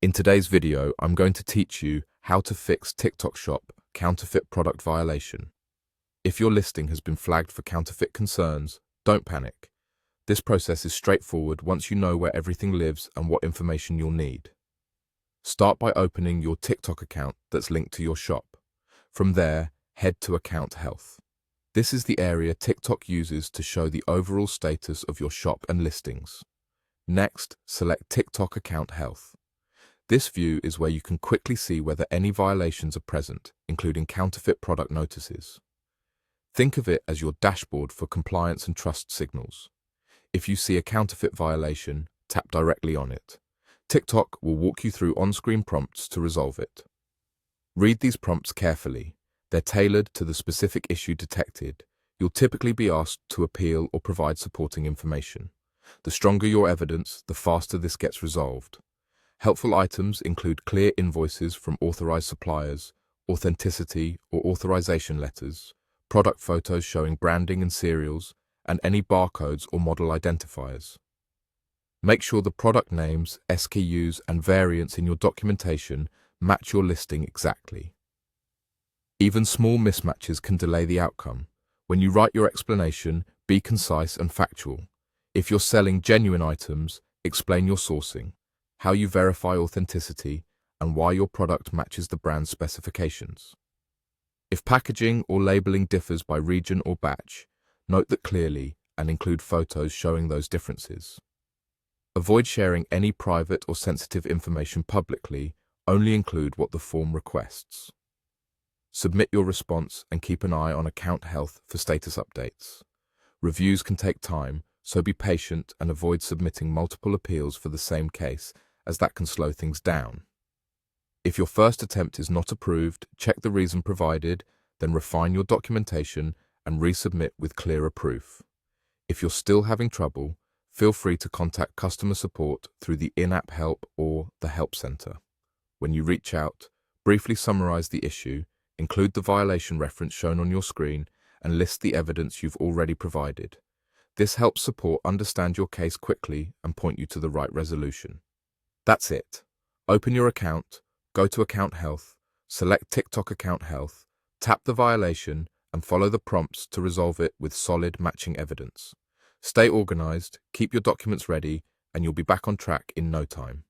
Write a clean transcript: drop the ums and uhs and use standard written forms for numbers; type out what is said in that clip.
In today's video, I'm going to teach you how to fix TikTok Shop counterfeit product violation. If your listing has been flagged for counterfeit concerns, don't panic. This process is straightforward once you know where everything lives and what information you'll need. Start by opening your TikTok account that's linked to your shop. From there, head to Account Health. This is the area TikTok uses to show the overall status of your shop and listings. Next, select TikTok Account Health. This view is where you can quickly see whether any violations are present, including counterfeit product notices. Think of it as your dashboard for compliance and trust signals. If you see a counterfeit violation, tap directly on it. TikTok will walk you through on-screen prompts to resolve it. Read these prompts carefully. They're tailored to the specific issue detected. You'll typically be asked to appeal or provide supporting information. The stronger your evidence, the faster this gets resolved. Helpful items include clear invoices from authorized suppliers, authenticity or authorization letters, product photos showing branding and serials, and any barcodes or model identifiers. Make sure the product names, SKUs, and variants in your documentation match your listing exactly. Even small mismatches can delay the outcome. When you write your explanation, be concise and factual. If you're selling genuine items, explain your sourcing, how you verify authenticity, and why your product matches the brand's specifications. If packaging or labeling differs by region or batch, note that clearly and include photos showing those differences. Avoid sharing any private or sensitive information publicly, only include what the form requests. Submit your response and keep an eye on Account Health for status updates. Reviews can take time, so be patient and avoid submitting multiple appeals for the same case, as that can slow things down. If your first attempt is not approved, check the reason provided, then refine your documentation and resubmit with clearer proof. If you're still having trouble, feel free to contact customer support through the in-app help or the help center. When you reach out, briefly summarize the issue, include the violation reference shown on your screen, and list the evidence you've already provided. This helps support understand your case quickly and point you to the right resolution. That's it. Open your account, go to Account Health, select TikTok Account Health, tap the violation, and follow the prompts to resolve it with solid matching evidence. Stay organized, keep your documents ready, and you'll be back on track in no time.